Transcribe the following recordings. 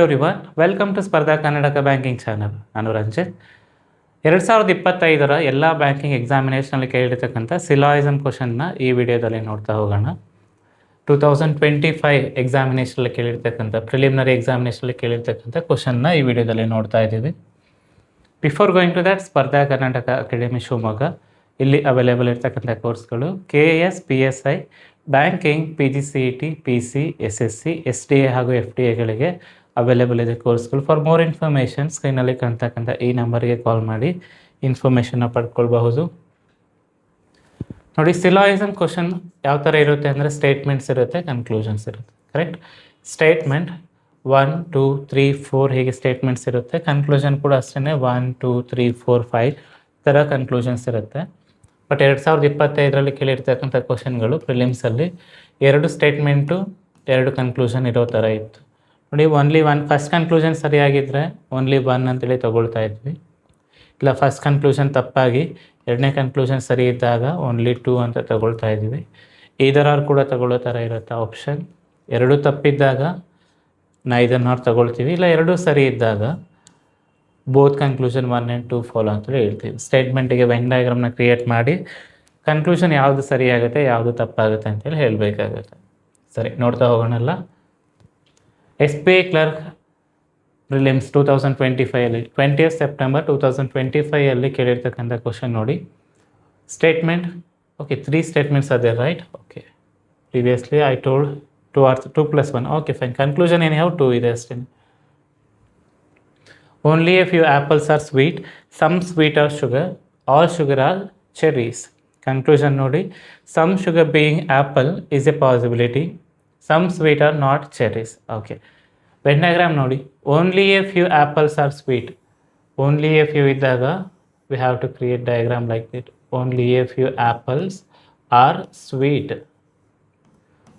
Everyone welcome to ಸ್ಪರ್ಧಾ Karnataka banking channel. ನಾನು ರಂಜಿತ್. 2025 ಎಲ್ಲ ಬ್ಯಾಂಕಿಂಗ್ ಎಕ್ಸಾಮಿನೇಷನಲ್ಲಿ ಕೇಳಿರ್ತಕ್ಕಂಥ ಸಿಲಾಯಿಸಮ್ ಕ್ವಶನ್ನ ಈ ವಿಡಿಯೋದಲ್ಲಿ ನೋಡ್ತಾ ಹೋಗೋಣ. 2025 ಎಕ್ಸಾಮಿನೇಷನಲ್ಲಿ ಕೇಳಿರ್ತಕ್ಕಂಥ ಪ್ರಿಲಿಮಿನರಿ ಎಕ್ಸಾಮಿನೇಷನಲ್ಲಿ ಕೇಳಿರ್ತಕ್ಕಂಥ ಕ್ವಶನ್ನ ಈ ವಿಡಿಯೋದಲ್ಲಿ ನೋಡ್ತಾ ಇದ್ದೀವಿ. ಬಿಫೋರ್ ಗೋಯಿಂಗ್ ಟು ದ್ಯಾಟ್, ಸ್ಪರ್ಧಾ ಕರ್ನಾಟಕ ಅಕಾಡೆಮಿ ಶಿವಮೊಗ್ಗ ಇಲ್ಲಿ ಅವೈಲೇಬಲ್ ಇರ್ತಕ್ಕಂಥ ಕೋರ್ಸ್ಗಳು KS, PSI, banking, PGCET, PC, SSC, SDA ಹಾಗೂ FDAಗಳಿಗೆ ಅವೈಲೇಬಲ್ ಇದೆ ಕೋರ್ಸ್ಗಳು. ಫಾರ್ ಮೋರ್ ಇನ್ಫಾರ್ಮೇಷನ್ ಸ್ಕ್ರೀನಲ್ಲಿ ಕಾಣ್ತಕ್ಕಂಥ ಈ ನಂಬರ್ಗೆ ಕಾಲ್ ಮಾಡಿ ಇನ್ಫಾರ್ಮೇಷನ್ನ ಪಡ್ಕೊಳ್ಬಹುದು. ನೋಡಿ, ಸಿಲಾಯಿಸಮ್ ಕ್ವಶನ್ ಯಾವ ಥರ ಇರುತ್ತೆ ಅಂದರೆ ಸ್ಟೇಟ್ಮೆಂಟ್ಸ್ ಇರುತ್ತೆ, ಕನ್ಕ್ಲೂಷನ್ಸ್ ಇರುತ್ತೆ. ಕರೆಕ್ಟ್? ಸ್ಟೇಟ್ಮೆಂಟ್ 1, 2, 3, 4 ಹೀಗೆ ಸ್ಟೇಟ್ಮೆಂಟ್ಸ್ ಇರುತ್ತೆ. ಕನ್ಕ್ಲೂಷನ್ ಕೂಡ ಅಷ್ಟೇ 1, 2, 3, 4, 5 ಥರ ಕನ್ಕ್ಲೂಷನ್ಸ್ ಇರುತ್ತೆ. ಬಟ್ 2025 ಕೇಳಿರ್ತಕ್ಕಂಥ ಕ್ವಶನ್ಗಳು ಪ್ರಿಲಿಮ್ಸಲ್ಲಿ 2 ಸ್ಟೇಟ್ಮೆಂಟು 2 ಕನ್ಕ್ಲೂಷನ್ ಇರೋ ಥರ ಇತ್ತು. ನೋಡಿ, ಓನ್ಲಿ 1 ಫಸ್ಟ್ ಕನ್ಕ್ಲೂಷನ್ ಸರಿಯಾಗಿದ್ದರೆ ಓನ್ಲಿ 1 ಅಂತೇಳಿ ತೊಗೊಳ್ತಾ ಇದ್ವಿ. ಇಲ್ಲ ಫಸ್ಟ್ ಕನ್ಕ್ಲೂಷನ್ ತಪ್ಪಾಗಿ 2ನೇ ಕನ್ಕ್ಲೂಷನ್ ಸರಿ ಇದ್ದಾಗ ಓನ್ಲಿ 2 ಅಂತ ತೊಗೊಳ್ತಾ ಇದ್ವಿ. ಇದರಾರು ಕೂಡ ತೊಗೊಳ್ಳೋ ಥರ ಇರುತ್ತೆ ಆಪ್ಷನ್. 2 ತಪ್ಪಿದ್ದಾಗ ಇದನ್ನು ತೊಗೊಳ್ತೀವಿ. ಇಲ್ಲ 2 ಸರಿ ಇದ್ದಾಗ ಬೋತ್ ಕನ್ಕ್ಲೂಷನ್ 1 and 2 ಫಾಲೋ ಅಂತೇಳಿ ಹೇಳ್ತೀವಿ. ಸ್ಟೇಟ್ಮೆಂಟಿಗೆ ವೆನ್ ಡಯಾಗ್ರಾಮ್ನ ಕ್ರಿಯೇಟ್ ಮಾಡಿ ಕನ್ಕ್ಲೂಷನ್ ಯಾವುದು ಸರಿಯಾಗುತ್ತೆ ಯಾವುದು ತಪ್ಪಾಗುತ್ತೆ ಅಂತೇಳಿ ಹೇಳಬೇಕಾಗುತ್ತೆ. ಸರಿ, ನೋಡ್ತಾ ಹೋಗೋಣಲ್ಲ. SBI clerk prelims 2025 20th September 2025 ಕೇಳಿರ್ತಕ್ಕಂಥ ಕ್ವಶನ್ ನೋಡಿ. ಸ್ಟೇಟ್ಮೆಂಟ್, ಓಕೆ 3 ಸ್ಟೇಟ್ಮೆಂಟ್ಸ್ ಅದೇ right. Okay, previously I told 2+1. Okay fine. Conclusion ಏನು ಯಾವ 2 ಇದೆ ಅಷ್ಟೇ. Only a few apples are sweet, some sweet are sugar, all sugar are cherries. Conclusion ನೋಡಿ, some sugar being apple is a possibility, some sweet are not cherries. Okay. Venn diagram ನೋಡಿ, only a few apples are sweet. Only a few ಇದ್ದಾಗ we have to create diagram like that. Only a few apples are sweet.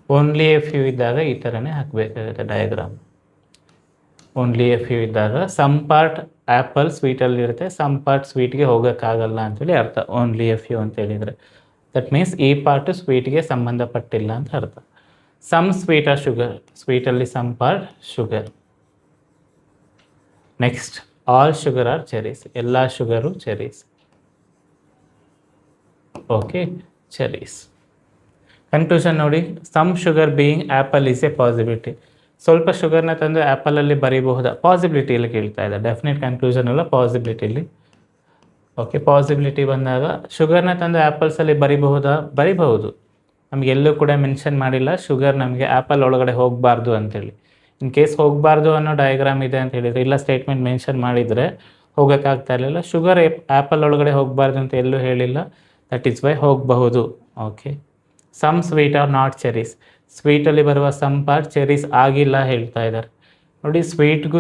Only a few ಇದ್ದಾಗ ಈ ಥರನೇ ಹಾಕಬೇಕಾಗುತ್ತೆ diagram. Only a few ಇದ್ದಾಗ some part apple ಸ್ವೀಟಲ್ಲಿ ಇರುತ್ತೆ, some part ಸ್ವೀಟ್ಗೆ ಹೋಗೋಕ್ಕಾಗಲ್ಲ ಅಂತೇಳಿ ಅರ್ಥ. ಓನ್ಲಿ ಎ ಫ್ಯೂ ಅಂತೇಳಿದರೆ ದಟ್ ಮೀನ್ಸ್ ಈ ಪಾರ್ಟು ಸ್ವೀಟ್ಗೆ ಸಂಬಂಧಪಟ್ಟಿಲ್ಲ ಅಂತ ಅರ್ಥ. ಸಮ್ ಸ್ವೀಟ್ ಆರ್ ಶುಗರ್, ಸ್ವೀಟಲ್ಲಿ some part sugar. Next, all sugar are cherries, ಎಲ್ಲ sugar cherries. Okay, cherries. Conclusion ನೋಡಿ, some sugar being apple is a possibility. ಸ್ವಲ್ಪ ಶುಗರ್ನ ತಂದು ಆ್ಯಪಲಲ್ಲಿ ಬರೀಬಹುದಾ? ಪಾಸಿಬಿಲಿಟಿಯಲ್ಲಿ ಕೇಳ್ತಾ ಇದೆ. ಡೆಫಿನೆಟ್ ಕನ್ಕ್ಲೂಷನ್ ಅಲ್ಲ, ಪಾಸಿಬಿಲಿಟಿಲಿ. ಓಕೆ, ಪಾಸಿಬಿಲಿಟಿ ಬಂದಾಗ ಶುಗರ್ನ ತಂದು ಆ್ಯಪಲ್ಸಲ್ಲಿ ಬರಿಬಹುದಾ? ಬರಿಬಹುದು. ನಮಗೆ ಎಲ್ಲೂ ಕೂಡ ಮೆನ್ಷನ್ ಮಾಡಿಲ್ಲ ಶುಗರ್ ನಮಗೆ ಆ್ಯಪಲ್ ಒಳಗಡೆ ಹೋಗಬಾರ್ದು ಅಂತೇಳಿ. ಇನ್ ಕೇಸ್ ಹೋಗಬಾರ್ದು ಅನ್ನೋ ಡಯಾಗ್ರಾಮ್ ಇದೆ ಅಂತ ಹೇಳಿದರೆ, ಇಲ್ಲ ಸ್ಟೇಟ್ಮೆಂಟ್ ಮೆನ್ಷನ್ ಮಾಡಿದರೆ ಹೋಗೋಕ್ಕಾಗ್ತಾ ಇರಲಿಲ್ಲ. ಶುಗರ್ ಆ್ಯಪಲ್ ಒಳಗಡೆ ಹೋಗಬಾರ್ದು ಅಂತ ಎಲ್ಲೂ ಹೇಳಿಲ್ಲ, ದಟ್ ಈಸ್ ವೈ ಹೋಗಬಹುದು. Okay, some sweet are not cherries, ಸ್ವೀಟಲ್ಲಿ ಬರುವ ಸಮ್ ಪಾರ್ಟ್ ಚೆರೀಸ್ ಆಗಿಲ್ಲ ಹೇಳ್ತಾ ಇದ್ದಾರೆ. ನೋಡಿ, ಸ್ವೀಟ್ಗೂ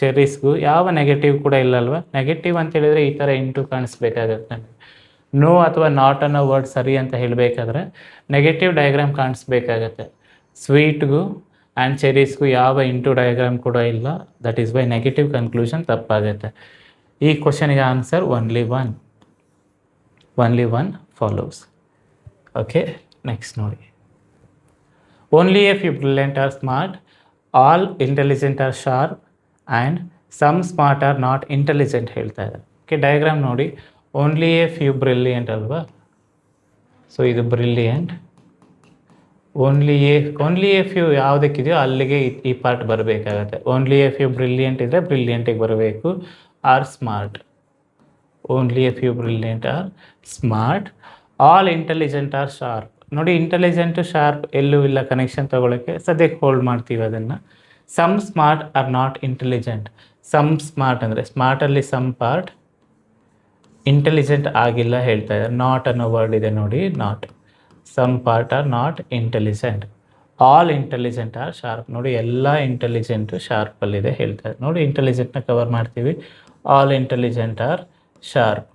ಚೆರೀಸ್ಗೂ ಯಾವ ನೆಗೆಟಿವ್ ಕೂಡ ಇಲ್ಲ ಅಲ್ವಾ? ನೆಗೆಟಿವ್ ಅಂತ ಹೇಳಿದರೆ ಈ ಥರ ಇಂಟು ಕಾಣಿಸ್ಬೇಕಾಗತ್ತೆ. ನೋ ಅಥವಾ ನಾಟ್ ಅನ್ನೋ ವರ್ಡ್ ಸರಿ ಅಂತ ಹೇಳಬೇಕಾದ್ರೆ ನೆಗೆಟಿವ್ ಡಯಾಗ್ರಾಮ್ ಕಾಣಿಸ್ಬೇಕಾಗತ್ತೆ. ಸ್ವೀಟ್ಗೂ ಆ್ಯಂಡ್ ಚೆರೀಸ್ಗೂ ಯಾವ ಇಂಟು ಡಯಾಗ್ರಾಮ್ ಕೂಡ ಇಲ್ಲ, that is why negative conclusion ತಪ್ಪಾಗುತ್ತೆ. ಈ ಕ್ವಶನಿಗೆ answer only one follows. Okay, next ನೋಡಿ. Only a few brilliant are smart, all intelligent are sharp, and some smart are not intelligent ಹೇಳ್ತಾ ಇದ್ದಾರೆ. ಓಕೆ, ಡಯಾಗ್ರಾಮ್ ನೋಡಿ. Only a few brilliant ಅಲ್ವಾ? So ಇದು brilliant. Only a few ಯಾವುದಕ್ಕಿದೆಯೋ ಅಲ್ಲಿಗೆ ಈ part ಬರಬೇಕಾಗತ್ತೆ. ಓನ್ಲಿ ಎ ಫ್ಯೂ ಬ್ರಿಲಿಯಂಟ್ ಇದ್ದರೆ ಬ್ರಿಲಿಯಂಟಿಗೆ ಬರಬೇಕು. Are smart. Only a few brilliant are smart, all intelligent are sharp. ನೋಡಿ, ಇಂಟೆಲಿಜೆಂಟು ಶಾರ್ಪ್ ಎಲ್ಲೂ ಇಲ್ಲ ಕನೆಕ್ಷನ್ ತೊಗೊಳಕ್ಕೆ, ಸದ್ಯಕ್ಕೆ ಹೋಲ್ಡ್ ಮಾಡ್ತೀವಿ ಅದನ್ನು. Some smart are not intelligent. Some smart ಅಂದರೆ ಸ್ಮಾರ್ಟಲ್ಲಿ ಸಮ್ ಪಾರ್ಟ್, ಇಂಟೆಲಿಜೆಂಟ್ ಆಗಿಲ್ಲ ಹೇಳ್ತಾ ಇದ್ದಾರೆ. ನಾಟ್ ಅನ್ನೋ ವರ್ಡ್ ಇದೆ ನೋಡಿ, not. Some part are not intelligent, all intelligent are sharp. ನೋಡಿ, ಎಲ್ಲ ಇಂಟೆಲಿಜೆಂಟು ಶಾರ್ಪಲ್ಲಿದೆ ಹೇಳ್ತಾ ಇದ್ದಾರೆ. ನೋಡಿ, ಇಂಟೆಲಿಜೆಂಟ್ನ ಕವರ್ ಮಾಡ್ತೀವಿ. All intelligent are sharp.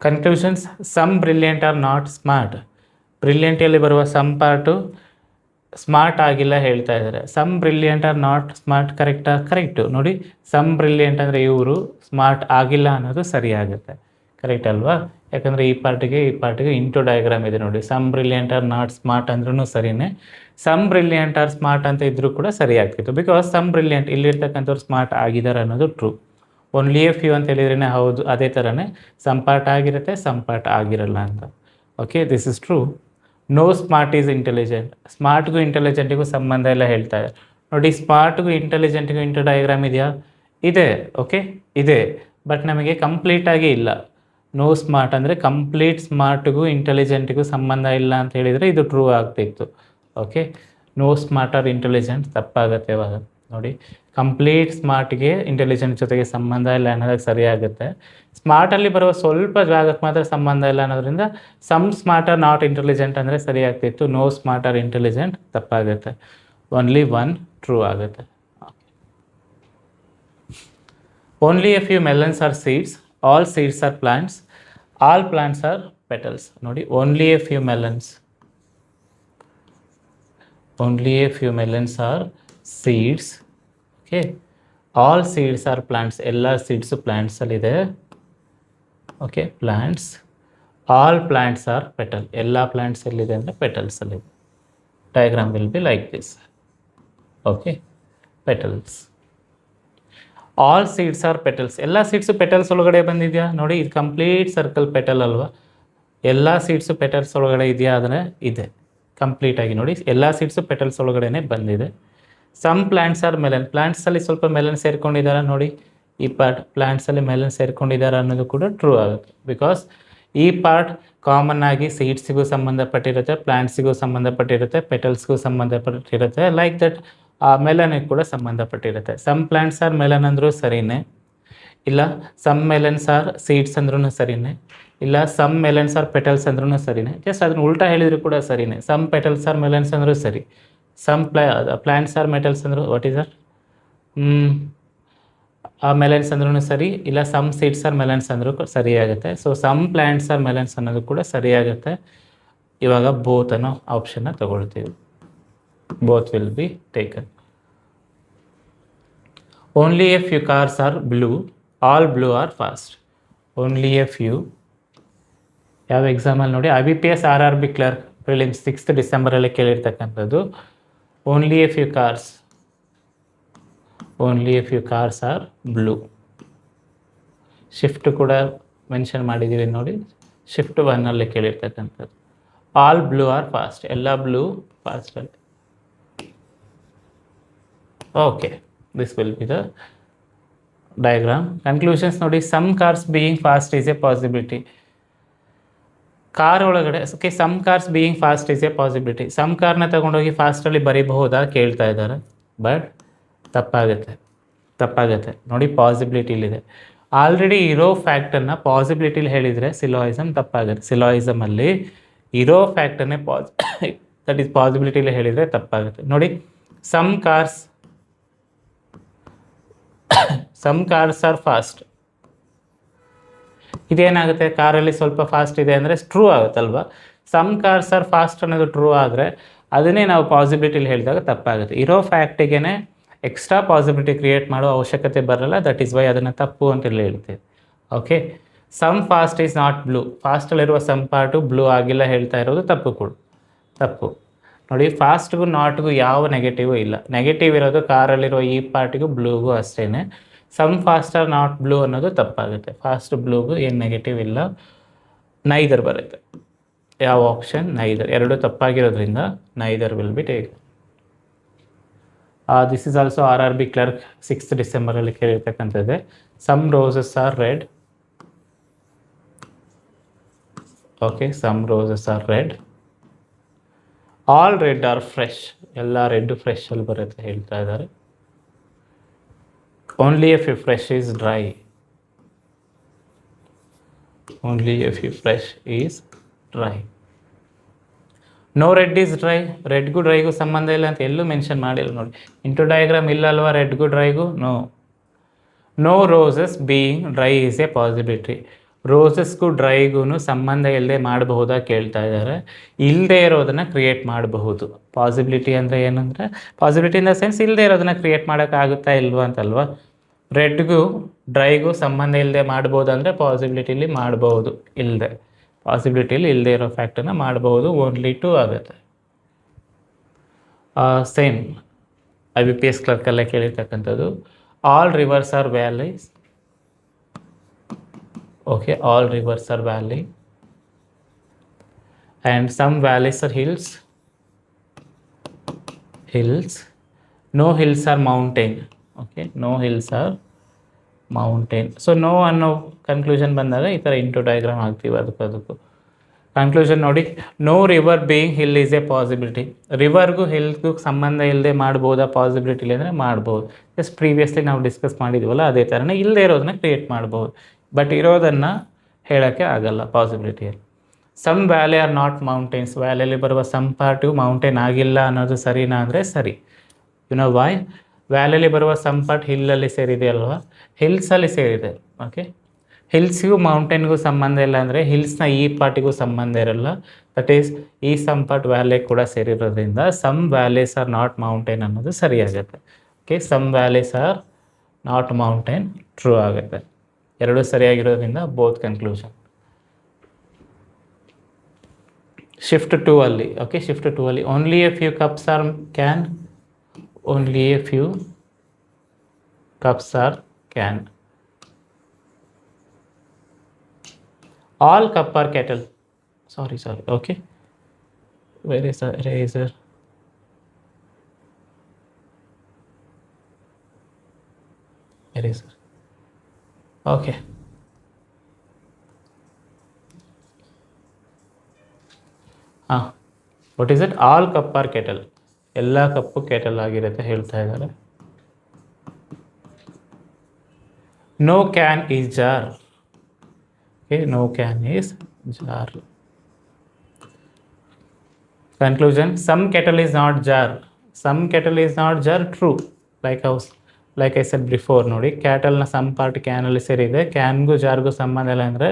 Conclusions, some brilliant are not smart. ಬ್ರಿಲಿಯಂಟಲ್ಲಿ ಬರುವ ಸಮ್ ಪಾರ್ಟು ಸ್ಮಾರ್ಟ್ ಆಗಿಲ್ಲ ಹೇಳ್ತಾ ಇದ್ದಾರೆ. Some brilliant are not smart correct. ನೋಡಿ, ಸಮ್ ಬ್ರಿಲಿಯಂಟ್ ಅಂದರೆ ಇವರು, ಸ್ಮಾರ್ಟ್ ಆಗಿಲ್ಲ ಅನ್ನೋದು ಸರಿಯಾಗುತ್ತೆ. ಕರೆಕ್ಟ್ ಅಲ್ವಾ? ಯಾಕಂದರೆ ಈ ಪಾರ್ಟಿಗೆ ಇಂಟು ಡಯಾಗ್ರಾಮ್ ಇದೆ ನೋಡಿ. Some brilliant are not smart ಅಂದ್ರೂ ಸರಿಯೇ, ಸಮ್ ಬ್ರಿಲಿಯಂಟ್ ಆರ್ ಸ್ಮಾರ್ಟ್ ಅಂತ ಇದ್ರೂ ಕೂಡ ಸರಿ ಆಗ್ತಿತ್ತು, ಬಿಕಾಸ್ ಸಮ್ ಬ್ರಿಲಿಯಂಟ್ ಇಲ್ಲಿರ್ತಕ್ಕಂಥವ್ರು ಸ್ಮಾರ್ಟ್ ಆಗಿದ್ದಾರೆ ಅನ್ನೋದು ಟ್ರೂ. ಓನ್ಲಿ ಎ ಫ್ಯೂ ಅಂತ ಹೇಳಿದ್ರೇ ಹೌದು, ಅದೇ ಥರನೇ ಸಮ್ ಪಾರ್ಟ್ ಆಗಿರುತ್ತೆ, ಸಮ್ ಪಾರ್ಟ್ ಆಗಿರಲ್ಲ ಅಂತ. Okay, this is true. No smart is intelligent. ಸ್ಮಾರ್ಟ್ಗೂ ಇಂಟೆಲಿಜೆಂಟಿಗೂ ಸಂಬಂಧ ಎಲ್ಲ ಹೇಳ್ತಾ ಇದೆ ನೋಡಿ. ಸ್ಮಾರ್ಟ್ಗೂ ಇಂಟೆಲಿಜೆಂಟಿಗೂ ಇಂಟರ್ ಡಯಾಗ್ರಾಮ್ ಇದೆಯಾ? ಇದೆ. ಓಕೆ, ಇದೆ, ಬಟ್ ನಮಗೆ ಕಂಪ್ಲೀಟಾಗಿ ಇಲ್ಲ. ನೋ ಸ್ಮಾರ್ಟ್ ಅಂದರೆ ಕಂಪ್ಲೀಟ್ ಸ್ಮಾರ್ಟ್ಗೂ ಇಂಟೆಲಿಜೆಂಟಿಗೂ ಸಂಬಂಧ ಇಲ್ಲ ಅಂತ ಹೇಳಿದರೆ ಇದು ಟ್ರೂ ಆಗ್ತಿತ್ತು. Okay, no smart are intelligent ತಪ್ಪಾಗುತ್ತೆ ಇವಾಗ ನೋಡಿ. ಕಂಪ್ಲೀಟ್ ಸ್ಮಾರ್ಟ್ಗೆ ಇಂಟೆಲಿಜೆಂಟ್ ಜೊತೆಗೆ ಸಂಬಂಧ ಇಲ್ಲ ಅನ್ನೋದಕ್ಕೆ ಸರಿಯಾಗುತ್ತೆ. ಸ್ಮಾರ್ಟಲ್ಲಿ ಬರುವ ಸ್ವಲ್ಪ ಜಾಗಕ್ಕೆ ಮಾತ್ರ ಸಂಬಂಧ ಇಲ್ಲ ಅನ್ನೋದ್ರಿಂದ some smart are not intelligent ಅಂದರೆ ಸರಿಯಾಗ್ತಿತ್ತು. ನೋ ಸ್ಮಾರ್ಟ್ ಆರ್ ಇಂಟೆಲಿಜೆಂಟ್ ತಪ್ಪಾಗುತ್ತೆ. ಓನ್ಲಿ ಒನ್ ಟ್ರೂ ಆಗುತ್ತೆ. Only a few melons are seeds, all seeds are plants, all plants are petals. ನೋಡಿ, only a few melons, only a few melons are seeds. Okay, all seeds are plants, ಎಲ್ಲ seeds ಪ್ಲಾಂಟ್ಸಲ್ಲಿದೆ. Okay, plants. All plants are petal, ಎಲ್ಲ plants ಎಲ್ಲಿದೆ ಅಂದರೆ ಪೆಟಲ್ಸಲ್ಲಿದೆ. Diagram will be like this. Okay, petals. All seeds are petals, ಎಲ್ಲ seeds petals ಒಳಗಡೆ ಬಂದಿದೆಯಾ ನೋಡಿ. ಇದು ಕಂಪ್ಲೀಟ್ ಸರ್ಕಲ್ ಪೆಟಲ್ ಅಲ್ವಾ. ಎಲ್ಲ ಸೀಡ್ಸು ಪೆಟಲ್ಸ್ ಒಳಗಡೆ ಇದೆಯಾ ಅಂದರೆ ಇದೆ. ಕಂಪ್ಲೀಟಾಗಿ ನೋಡಿ, ಎಲ್ಲ ಸೀಡ್ಸು ಪೆಟಲ್ಸ್ ಒಳಗಡೆ ಬಂದಿದೆ. ಸಮ್ ಪ್ಲಾಂಟ್ಸ್ ಆರ್ ಮೆಲನ್, ಪ್ಲಾಂಟ್ಸಲ್ಲಿ ಸ್ವಲ್ಪ ಮೆಲನ್ ಸೇರ್ಕೊಂಡಿದ್ದಾರೆ ನೋಡಿ. ಈ ಪಾರ್ಟ್ ಪ್ಲಾಂಟ್ಸಲ್ಲಿ ಮೆಲನ್ ಸೇರ್ಕೊಂಡಿದ್ದಾರೆ ಅನ್ನೋದು ಕೂಡ ಟ್ರೂ ಆಗುತ್ತೆ, ಬಿಕಾಸ್ ಈ ಪಾರ್ಟ್ ಕಾಮನ್ ಆಗಿ ಸೀಡ್ಸಿಗೂ ಸಂಬಂಧಪಟ್ಟಿರುತ್ತೆ, ಪ್ಲಾಂಟ್ಸಿಗೂ ಸಂಬಂಧಪಟ್ಟಿರುತ್ತೆ, ಪೆಟಲ್ಸ್ಗೂ ಸಂಬಂಧಪಟ್ಟಿರುತ್ತೆ. ಲೈಕ್ ದಟ್ ಮೆಲನಿಗೆ ಕೂಡ ಸಂಬಂಧಪಟ್ಟಿರುತ್ತೆ. ಸಮ್ ಪ್ಲಾಂಟ್ಸ್ ಆರ್ ಮೆಲನ್ ಅಂದರೂ ಸರಿಯೇ, ಇಲ್ಲ ಸಮ್ ಮೆಲನ್ಸ್ ಆರ್ ಸೀಡ್ಸ್ ಅಂದ್ರೂ ಸರಿಯೇ, ಇಲ್ಲ ಸಮ್ ಮೆಲನ್ಸ್ ಆರ್ ಪೆಟಲ್ಸ್ ಅಂದ್ರೂ ಸರಿಯೇ. ಜಸ್ಟ್ ಅದನ್ನು ಉಲ್ಟಾ ಹೇಳಿದ್ರು ಕೂಡ ಸರಿಯೇ. ಸಮ್ ಪೆಟಲ್ಸ್ ಆರ್ ಮೆಲನ್ಸ್ ಅಂದರೂ ಸರಿ, ಸಮ್ ಪ್ಲಾಂಟ್ಸ್ ಆರ್ ಮೆಟಲ್ಸ್ ಅಂದರು ವಾಟ್ ಈಸ್ ಆರ್ ಮೆಲನ್ಸ್ ಅಂದ್ರೂ ಸರಿ, ಇಲ್ಲ ಸಮ್ ಸೀಡ್ಸ್ ಆರ್ ಮೆಲನ್ಸ್ ಅಂದರೂ ಸರಿಯಾಗುತ್ತೆ. So some plants are melons ಅನ್ನೋದು ಕೂಡ ಸರಿಯಾಗುತ್ತೆ. ಇವಾಗ ಬೋತ್ ಅನ್ನೋ ಆಪ್ಷನ್ನ ತಗೊಳ್ತೀವಿ. Both will be taken. Only a few cars are blue, all blue are fast. Only a few. ಯಾವ ಎಕ್ಸಾಮಲ್ಲಿ ನೋಡಿ, IBPS RRB clerk prelims 6th ಡಿಸೆಂಬರಲ್ಲಿ ಕೇಳಿರ್ತಕ್ಕಂಥದ್ದು. Only a few cars, only a few cars are blue. Shift ಕೂಡ mention ಮಾಡಿದ್ದೀವಿ ನೋಡಿ, shift 1ಅಲ್ಲಿ ಕೇಳಿರ್ತಕ್ಕಂಥದ್ದು. ಆಲ್ ಬ್ಲೂ ಆರ್ ಫಾಸ್ಟ್, ಎಲ್ಲ ಬ್ಲೂ ಫಾಸ್ಟಲ್ಲಿ. Okay, this will be the diagram. Conclusions ನೋಡಿ, some cars being fast is a possibility. Car ಒಳಗಡೆ okay, some cars being fast is a possibility. ಸಮ್ ಕಾರ್ನ ತಗೊಂಡೋಗಿ ಫಾಸ್ಟಲ್ಲಿ ಬರೀಬಹುದಾ ಕೇಳ್ತಾ ಇದ್ದಾರೆ, ಬಟ್ ತಪ್ಪಾಗುತ್ತೆ ನೋಡಿ. ಪಾಸಿಬಿಲಿಟಿಲಿದೆ. ಆಲ್ರೆಡಿ ಇರೋ ಫ್ಯಾಕ್ಟನ್ನು ಪಾಸಿಬಿಲಿಟಿಲಿ ಹೇಳಿದರೆ ಸಿಲೋಯಿಸಮ್ ತಪ್ಪಾಗುತ್ತೆ. ಸಿಲೋಯಿಸಮಲ್ಲಿ ಇರೋ ಫ್ಯಾಕ್ಟನ್ನೇ ದಟ್ ಈಸ್ ಪಾಸಿಬಿಲಿಟಿಲಿ ಹೇಳಿದರೆ ತಪ್ಪಾಗುತ್ತೆ ನೋಡಿ. ಸಮ್ ಕಾರ್ಸ್ ಆರ್ ಫಾಸ್ಟ್, ಇದೇನಾಗುತ್ತೆ, ಕಾರಲ್ಲಿ ಸ್ವಲ್ಪ ಫಾಸ್ಟ್ ಇದೆ ಅಂದರೆ ಟ್ರೂ ಆಗುತ್ತಲ್ವ. ಸಮ್ ಕಾರ್ಸ್ ಆರ್ ಫಾಸ್ಟ್ ಅನ್ನೋದು ಟ್ರೂ ಆದರೆ ಅದನ್ನೇ ನಾವು ಪಾಸಿಬಿಲಿಟಿಲಿ ಹೇಳಿದಾಗ ತಪ್ಪಾಗುತ್ತೆ. ಇರೋ ಫ್ಯಾಕ್ಟಿಗೆ ಎಕ್ಸ್ಟ್ರಾ ಪಾಸಿಬಿಲಿಟಿ ಕ್ರಿಯೇಟ್ ಮಾಡೋ ಅವಶ್ಯಕತೆ ಬರಲ್ಲ. ದಟ್ ಈಸ್ ವೈ ಅದನ್ನು ತಪ್ಪು ಅಂತ ಹೇಳ್ತೀವಿ. Okay, some fast is not blue. ಫಾಸ್ಟಲ್ಲಿರುವ ಸಮ್ ಪಾರ್ಟು ಬ್ಲೂ ಆಗಿಲ್ಲ ಹೇಳ್ತಾ ಇರೋದು ತಪ್ಪು ನೋಡಿ. ಫಾಸ್ಟ್ಗೂ ನಾಟ್ಗೂ ಯಾವ ನೆಗೆಟಿವ್ ಇಲ್ಲ. ನೆಗೆಟಿವ್ ಇರೋದು ಕಾರಲ್ಲಿರೋ ಈ ಪಾರ್ಟಿಗೂ ಬ್ಲೂಗೂ ಅಷ್ಟೇ. Some fast are not blue ಅನ್ನೋದು ತಪ್ಪಾಗುತ್ತೆ. ಫಾಸ್ಟ್ ಬ್ಲೂಗೂ ಏನು ನೆಗೆಟಿವ್ ಇಲ್ಲ. ನೈದರ್ ಬರುತ್ತೆ. ಯಾವ ಆಪ್ಷನ್? ನೈದರ್. ಎರಡು ತಪ್ಪಾಗಿರೋದ್ರಿಂದ neither will be take. This is also RRB clerk 6th ಡಿಸೆಂಬರಲ್ಲಿ ಕೇಳಿರ್ತಕ್ಕಂಥದ್ದೇ. Some roses are red. Okay, some roses are red. All red are fresh. ಎಲ್ಲ ರೆಡ್ ಫ್ರೆಶಲ್ಲಿ ಬರುತ್ತೆ ಹೇಳ್ತಾ ಇದ್ದಾರೆ. Only a few fresh is dry. Only a few fresh is dry. No red is dry. ರೆಡ್ಗೂ ಡ್ರೈಗೂ ಸಂಬಂಧ ಇಲ್ಲ ಅಂತ ಎಲ್ಲೂ ಮೆನ್ಷನ್ ಮಾಡಿಲ್ಲ ನೋಡಿ. ಇಂಟು ಡಯಾಗ್ರಾಮ್ ಇಲ್ಲ ಅಲ್ವಾ ರೆಡ್ಗೂ ಡ್ರೈಗೂ. No roses being dry is a possibility. ರೋಸಸ್ಗೂ ಡ್ರೈಗೂ ಸಂಬಂಧ ಇಲ್ಲದೆ ಮಾಡಬಹುದಾ ಕೇಳ್ತಾ ಇದ್ದಾರೆ. ಇಲ್ಲದೆ ಇರೋದನ್ನು ಕ್ರಿಯೇಟ್ ಮಾಡಬಹುದು. ಪಾಸಿಬಿಲಿಟಿ ಅಂದರೆ ಏನಂದರೆ, ಪಾಸಿಬಿಲಿಟಿ ಇನ್ ದ ಸೆನ್ಸ್ ಇಲ್ಲದೆ ಇರೋದನ್ನು ಕ್ರಿಯೇಟ್ ಮಾಡೋಕ್ಕಾಗುತ್ತಾ ಇಲ್ವಾ ಅಂತಲ್ವಾ. ರೆಡ್ಗೂ ಡ್ರೈಗೂ ಸಂಬಂಧ ಇಲ್ಲದೆ ಮಾಡ್ಬೋದು ಅಂದರೆ ಪಾಸಿಬಿಲಿಟಿಲಿ ಮಾಡ್ಬೋದು. ಪಾಸಿಬಿಲಿಟಿಲಿ ಇಲ್ಲದೆ ಇರೋ ಫ್ಯಾಕ್ಟನ್ನು ಮಾಡ್ಬೋದು. ಓನ್ಲಿ 2 ಆಗುತ್ತೆ. ಸೇಮ್ IBPS ಕ್ಲರ್ಕಲ್ಲೇ ಕೇಳಿರ್ತಕ್ಕಂಥದ್ದು. All rivers are valleys. Okay, all rivers are valley and some valleys are hills. No hills are mountain. Okay, no hills are mountain. So no ಅನ್ನೋ ಕನ್ಕ್ಲೂಷನ್ ಬಂದಾಗ ಈ ಥರ ಇಂಟು ಡಯಾಗ್ರಾಮ್ ಹಾಕ್ತೀವಿ. ಅದಕ್ಕೂ conclusion ನೋಡಿ, no river being hill is a possibility. ರಿವರ್ಗೂ ಹಿಲ್ಗೂ ಸಂಬಂಧ ಇಲ್ಲದೆ ಮಾಡ್ಬೋದಾ ಪಾಸಿಬಿಲಿಟಿ ಇಲ್ಲ ಅಂದರೆ ಮಾಡ್ಬೋದು. ಜಸ್ಟ್ ಪ್ರೀವಿಯಸ್ಲಿ ನಾವು ಡಿಸ್ಕಸ್ ಮಾಡಿದ್ವಲ್ಲ ಅದೇ ಥರನೇ ಇಲ್ಲದೆ ಇರೋದನ್ನ ಕ್ರಿಯೇಟ್ ಮಾಡ್ಬೋದು, ಬಟ್ ಇರೋದನ್ನು ಹೇಳೋಕ್ಕೆ ಆಗಲ್ಲ ಪಾಸಿಬಿಲಿಟಿಯಲ್ಲಿ. Some valley are not mountains. ವ್ಯಾಲಿಯಲ್ಲಿ ಬರುವ ಸಮ್ ಪಾರ್ಟು ಮೌಂಟೇನ್ ಆಗಿಲ್ಲ ಅನ್ನೋದು ಸರಿನಾ ಅಂದರೆ ಸರಿ. ವೈ? ವ್ಯಾಲಿಯಲ್ಲಿ ಬರುವ ಸಮ್ ಪಾರ್ಟ್ ಹಿಲ್ಲಲ್ಲಿ ಸೇರಿದೆ ಅಲ್ವಾ, ಹಿಲ್ಸಲ್ಲಿ ಸೇರಿದೆ. ಓಕೆ, ಹಿಲ್ಸ್ಗೂ ಮೌಂಟೇನ್ಗೂ ಸಂಬಂಧ ಇಲ್ಲ ಅಂದರೆ ಹಿಲ್ಸ್ನ ಈ ಪಾರ್ಟಿಗೂ ಸಂಬಂಧ ಇರಲ್ಲ. ದಟ್ ಈಸ್ ಈ ಸಮ್ ಪಾರ್ಟ್ ವ್ಯಾಲಿ ಕೂಡ ಸೇರಿರೋದ್ರಿಂದ some valleys are not mountain ಅನ್ನೋದು ಸರಿಯಾಗುತ್ತೆ. Okay, some valleys are not mountain true ಆಗುತ್ತೆ. ಎರಡೂ ಸರಿಯಾಗಿರೋದ್ರಿಂದ ಬೋತ್ ಕನ್ಕ್ಲೂಷನ್. ಶಿಫ್ಟ್ 2 ಅಲ್ಲಿ. ಓಕೆ, ಶಿಫ್ಟ್ 2 ಅಲ್ಲಿ only a few cups are can. Only a few cups are can. All cup are kettle. Sorry. Okay, where is the eraser? Eraser. Okay, what is it? All cup are kettle. ಎಲ್ಲ cup kettle ಆಗಿರುತ್ತೆ ಹೇಳ್ತಾ ಇದ್ದಾರೆ. No can is jar. Okay, no can is jar. Conclusion, some kettle is not jar. Some kettle is not jar true. Like I said before. ನೋಡಿ, ಕ್ಯಾಟಲ್ನ some part ಕ್ಯಾನಲ್ಲಿ ಸೇರಿದೆ, ಕ್ಯಾನ್ಗೂ ಜಾರ್ಗೂ ಸಂಬಂಧ ಇಲ್ಲ ಅಂದರೆ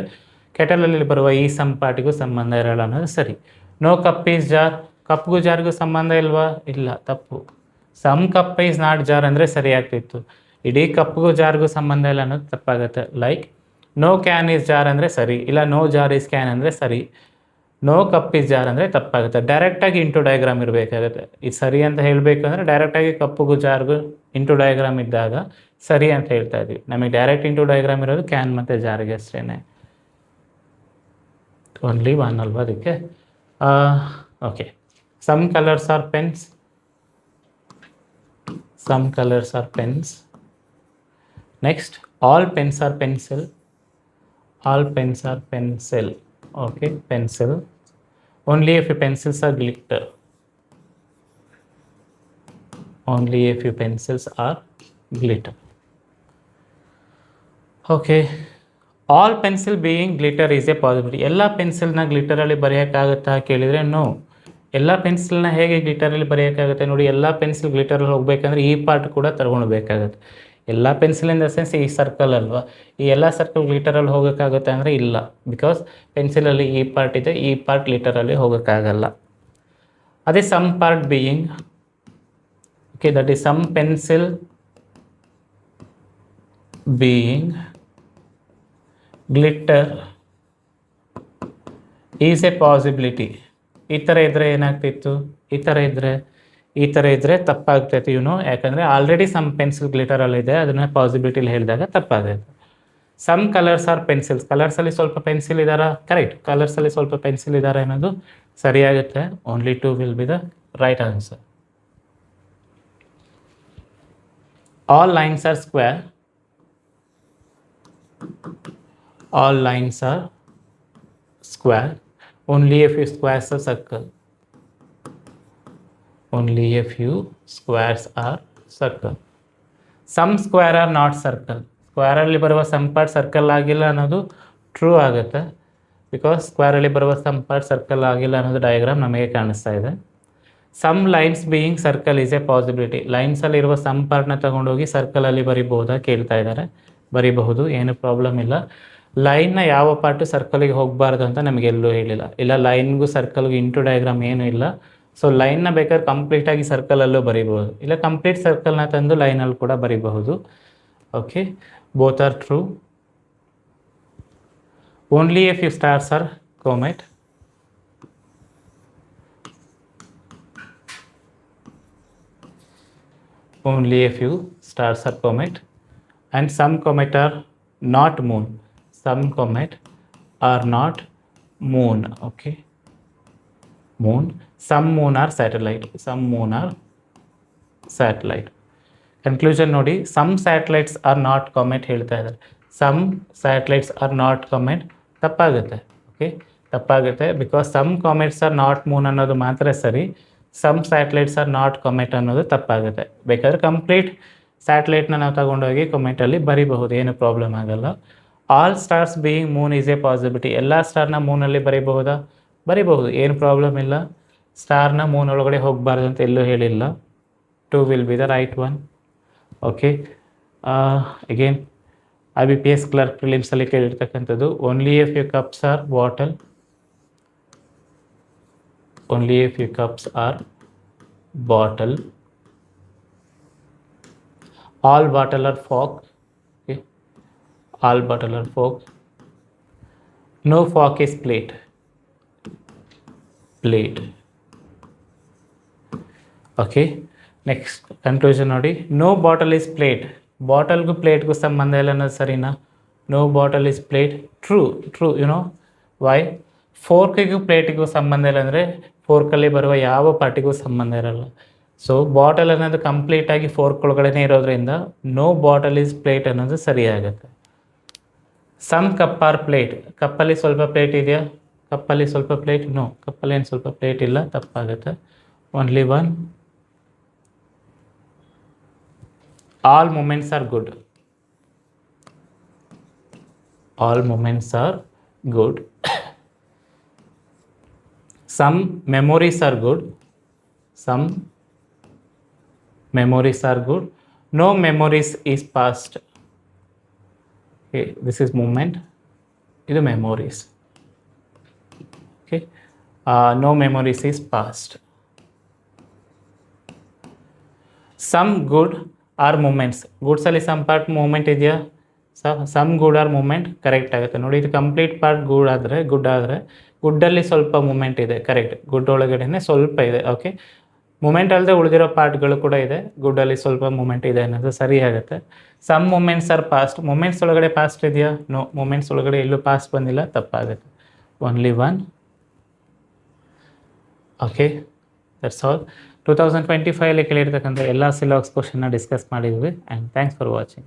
ಕೆಟಲಲ್ಲಿ ಬರುವ ಈ ಸಮ್ ಪಾರ್ಟಿಗೂ ಸಂಬಂಧ ಇರಲ್ಲ ಅನ್ನೋದು ಸರಿ. No cup is jar. ಕಪ್ಗೂ ಜಾರ್ಗೂ ಸಂಬಂಧ ಇಲ್ವಾ? ಇಲ್ಲ, ತಪ್ಪು. Some cup is not jar ಅಂದರೆ ಸರಿ ಆಗ್ತಿತ್ತು. ಇಡೀ ಕಪ್ಗೂ ಜಾರ್ಗೂ ಸಂಬಂಧ ಇಲ್ಲ ಅನ್ನೋದು ತಪ್ಪಾಗುತ್ತೆ. Like no can is jar ಅಂದರೆ ಸರಿ, ಇಲ್ಲ ನೋ ಜಾರ್ ಈಸ್ ಕ್ಯಾನ್ ಅಂದರೆ ಸರಿ. ನೋ ಕಪ್ ಈಸ್ ಜಾರ್ ಅಂದರೆ ತಪ್ಪಾಗುತ್ತೆ. ಡೈರೆಕ್ಟಾಗಿ ಇಂಟು ಡಯಾಗ್ರಾಮ್ ಇರಬೇಕಾಗುತ್ತೆ. ಇದು ಸರಿ ಅಂತ ಹೇಳಬೇಕು ಅಂದರೆ ಡೈರೆಕ್ಟಾಗಿ ಕಪ್ಪುಗೂ ಜಾರ್ಗೂ ಇಂಟು ಡಯಾಗ್ರಾಮ್ ಇದ್ದಾಗ ಸರಿ ಅಂತ ಹೇಳ್ತಾ ಇದ್ವಿ. ನಮಗೆ ಡೈರೆಕ್ಟ್ ಇಂಟು ಡಯಾಗ್ರಾಮ್ ಇರೋದು ಕ್ಯಾನ್ ಮತ್ತು ಜಾರ್ಗೆ ಅಷ್ಟೇ. ಓನ್ಲಿ ಒನ್ ಅಲ್ವಾ ಅದಕ್ಕೆ. Okay, some colours are pens. Some colors are pens. Next, all pens are pencil. All pens are pencil. Okay, pencil. Only a few pencils are glitter. Only a few pencils are glitter. Okay, all pencil being glitter is a possibility. ಎಲ್ಲ ಪೆನ್ಸಿಲ್ನ ಗ್ಲಿಟರಲ್ಲಿ ಬರೆಯೋಕ್ಕಾಗುತ್ತಾ ಕೇಳಿದರೆ no. ಎಲ್ಲ ಪೆನ್ಸಿಲ್ನ ಹೇಗೆ ಗ್ಲಿಟರಲ್ಲಿ ಬರೆಯೋಕ್ಕಾಗುತ್ತೆ? ನೋಡಿ, ಎಲ್ಲ pencil ಗ್ಲಿಟರಲ್ಲಿ ಹೋಗಬೇಕಂದ್ರೆ ಈ part ಕೂಡ ತಗೊಂಡ್ಬೇಕಾಗುತ್ತೆ. ಎಲ್ಲ ಪೆನ್ಸಿಲ್ ಇನ್ ದ ಸೆನ್ಸ್ ಈ ಸರ್ಕಲ್ ಅಲ್ವಾ, ಈ ಎಲ್ಲ ಸರ್ಕಲ್ ಗ್ಲಿಟರಲ್ಲಿ ಹೋಗೋಕ್ಕಾಗುತ್ತೆ ಅಂದರೆ ಇಲ್ಲ. ಬಿಕಾಸ್ ಪೆನ್ಸಿಲಲ್ಲಿ ಈ ಪಾರ್ಟ್ ಇದೆ, ಈ ಪಾರ್ಟ್ ಗ್ಲಿಟರಲ್ಲಿ ಹೋಗೋಕ್ಕಾಗಲ್ಲ. ಅದೇ some part being, okay, that is some pencil being glitter is a possibility. ಈ ಥರ ಇದ್ದರೆ ಏನಾಗ್ತಿತ್ತು? ಈ ಥರ ಇದ್ದರೆ ತಪ್ಪಾಗ್ತೈತಿ ಯಾಕಂದರೆ ಆಲ್ರೆಡಿ ಸಮ್ ಪೆನ್ಸಿಲ್ ಗ್ಲಿಟರಲ್ಲಿದೆ, ಅದನ್ನು ಪಾಸಿಬಿಲಿಟಿಲಿ ಹೇಳಿದಾಗ ತಪ್ಪಾಗೈತೆ. Some colours are pencils. ಕಲರ್ಸಲ್ಲಿ ಸ್ವಲ್ಪ ಪೆನ್ಸಿಲ್ ಇದ್ದಾರಾ? ಕರೆಕ್ಟ್, ಕಲರ್ಸಲ್ಲಿ ಸ್ವಲ್ಪ ಪೆನ್ಸಿಲ್ ಇದ್ದಾರೆ ಅನ್ನೋದು ಸರಿಯಾಗುತ್ತೆ. Only 2 will be the right answer. All lines are square. All lines are square. Only a few squares are circle. Only a few squares are circle. Some square are not circle. Square ಅಲ್ಲಿ ಬರುವ some part circle ಆಗಿಲ್ಲ ಅನ್ನೋದು true ಆಗುತ್ತೆ. Because square ಅಲ್ಲಿ ಬರುವ some part circle ಆಗಿಲ್ಲ ಅನ್ನೋದು diagram ನಮಗೆ ಕಾಣಿಸ್ತಾ ಇದೆ. Some lines being circle is a possibility. ಲೈನ್ಸಲ್ಲಿ ಇರುವ ಸಮ್ ಪಾರ್ಟ್ನ ತಗೊಂಡೋಗಿ ಸರ್ಕಲಲ್ಲಿ ಬರಿಬಹುದಾ ಕೇಳ್ತಾ ಇದ್ದಾರೆ. ಬರಿಬಹುದು, ಏನು ಪ್ರಾಬ್ಲಮ್ ಇಲ್ಲ. ಲೈನ್ನ ಯಾವ ಪಾರ್ಟು ಸರ್ಕಲಿಗೆ ಹೋಗಬಾರ್ದು ಅಂತ ನಮಗೆಲ್ಲೂ ಹೇಳಿಲ್ಲ. ಇಲ್ಲ, ಲೈನ್ಗೂ ಸರ್ಕಲ್ಗೂ ಇಂಟು ಡಯಾಗ್ರಾಮ್ ಏನೂ ಇಲ್ಲ. ಸೊ ಲೈನ್ನ ಬೇಕಾದ್ರೆ ಕಂಪ್ಲೀಟಾಗಿ ಸರ್ಕಲಲ್ಲೂ ಬರಿಬಹುದು, ಇಲ್ಲ ಕಂಪ್ಲೀಟ್ ಸರ್ಕಲ್ನ ತಂದು ಲೈನಲ್ಲಿ ಕೂಡ ಬರಿಬಹುದು. Okay, both are true. Only a few stars are comet. only a few stars are comet, and some comet are not moon. Some comet are not moon. Okay, moon. Some moon are satellite. Some moon are satellite. Conclusion ನೋಡಿ, some satellites are not comet ಹೇಳ್ತಾ ಇದ್ದಾರೆ. Some satellites are not comet ತಪ್ಪಾಗುತ್ತೆ. Okay, ತಪ್ಪಾಗುತ್ತೆ. Because some comets are not moon ಅನ್ನೋದು ಮಾತ್ರ ಸರಿ, some satellites are not comet ಅನ್ನೋದು ತಪ್ಪಾಗುತ್ತೆ. ಬೇಕಾದ್ರೆ ಕಂಪ್ಲೀಟ್ ಸ್ಯಾಟಲೈಟ್ನ ನಾವು ತಗೊಂಡೋಗಿ ಕಾಮೆಂಟಲ್ಲಿ ಬರೀಬಹುದು, ಏನು ಪ್ರಾಬ್ಲಮ್ ಆಗಲ್ಲ. All stars being Moon is a possibility. ಎಲ್ಲ ಸ್ಟಾರ್ನ ಮೂನಲ್ಲಿ ಬರೀಬಹುದಾ? ಬರೀಬಹುದು, ಏನು ಪ್ರಾಬ್ಲಮ್ ಇಲ್ಲ. ಸ್ಟಾರ್ನ ಮೂನ್ ಒಳಗಡೆ ಹೋಗಬಾರ್ದು ಅಂತ ಎಲ್ಲೂ ಹೇಳಿಲ್ಲ. 2 will be the right one. Okay, again IBPS clerk prelims ಅಲ್ಲಿ ಕೇಳಿರ್ತಕ್ಕಂಥದ್ದು, only a few cups are bottle, only a few cups are bottle, all bottle are fork. Okay, all bottle are fork, no fork is plate, plate. Okay, next conclusion ನೋಡಿ, no bottle is plate. ಬಾಟಲ್ಗೂ ಪ್ಲೇಟ್ಗೂ ಸಂಬಂಧ ಇಲ್ಲ ಅನ್ನೋದು ಸರಿನಾ? No bottle is plate, true. True, you know why? ಫೋರ್ಕಿಗೂ ಪ್ಲೇಟಿಗೂ ಸಂಬಂಧ ಇಲ್ಲ ಅಂದರೆ ಫೋರ್ಕಲ್ಲಿ ಬರುವ ಯಾವ ಪಾರ್ಟಿಗೂ ಸಂಬಂಧ ಇರಲ್ಲ. ಸೊ ಬಾಟಲ್ ಅನ್ನೋದು ಕಂಪ್ಲೀಟಾಗಿ ಫೋರ್ಕ್ ಒಳಗಡೆ ಇರೋದ್ರಿಂದ ನೋ ಬಾಟಲ್ ಈಸ್ ಪ್ಲೇಟ್ ಅನ್ನೋದು ಸರಿಯಾಗುತ್ತೆ. Some cup are plate. ಕಪ್ಪಲ್ಲಿ ಸ್ವಲ್ಪ ಪ್ಲೇಟ್ ಇದೆಯಾ? ಕಪ್ಪಲ್ಲಿ ಸ್ವಲ್ಪ ಪ್ಲೇಟ್? ನೋ, ಕಪ್ಪಲ್ಲಿ ಏನು ಸ್ವಲ್ಪ ಪ್ಲೇಟ್ ಇಲ್ಲ, ತಪ್ಪಾಗುತ್ತೆ. Only one. All moments are good. All moments are good. Some memories are good. Some memories are good. No memories is past. Okay, this is moment. This is memories. Okay, no memories is past. Some good are moments. ಗುಡ್ಸಲ್ಲಿ some part moment ಇದೆಯಾ? Some good are moment correct ಆಗುತ್ತೆ ನೋಡಿ. ಇದು complete part good ಆದರೆ ಗುಡ್ಡಲ್ಲಿ ಸ್ವಲ್ಪ moment ಇದೆ, correct. Good ಒಳಗಡೆ ಸ್ವಲ್ಪ ಇದೆ. ಓಕೆ, ಮೂಮೆಂಟ್ ಅಲ್ಲದೆ ಉಳಿದಿರೋ ಪಾರ್ಟ್ಗಳು ಕೂಡ ಇದೆ, ಗುಡ್ಡಲ್ಲಿ ಸ್ವಲ್ಪ ಮೂಮೆಂಟ್ ಇದೆ ಅನ್ನೋದು ಸರಿ ಆಗುತ್ತೆ. Some moments are past. Moments ಒಳಗಡೆ ಪಾಸ್ಟ್ ಇದೆಯಾ? ನೋ, ಮೂಮೆಂಟ್ಸ್ ಒಳಗಡೆ ಎಲ್ಲೂ ಪಾಸ್ಟ್ ಬಂದಿಲ್ಲ, ತಪ್ಪಾಗುತ್ತೆ. Only one. Okay, that's all. 2025 ಕೇಳಿರ್ತಕ್ಕಂಥ ಎಲ್ಲ ಸಿಲಾಕ್ಸ್ ಕ್ವಶನ್ನ ಡಿಸ್ಕಸ್ ಮಾಡಿದ್ವಿ. And thanks for watching.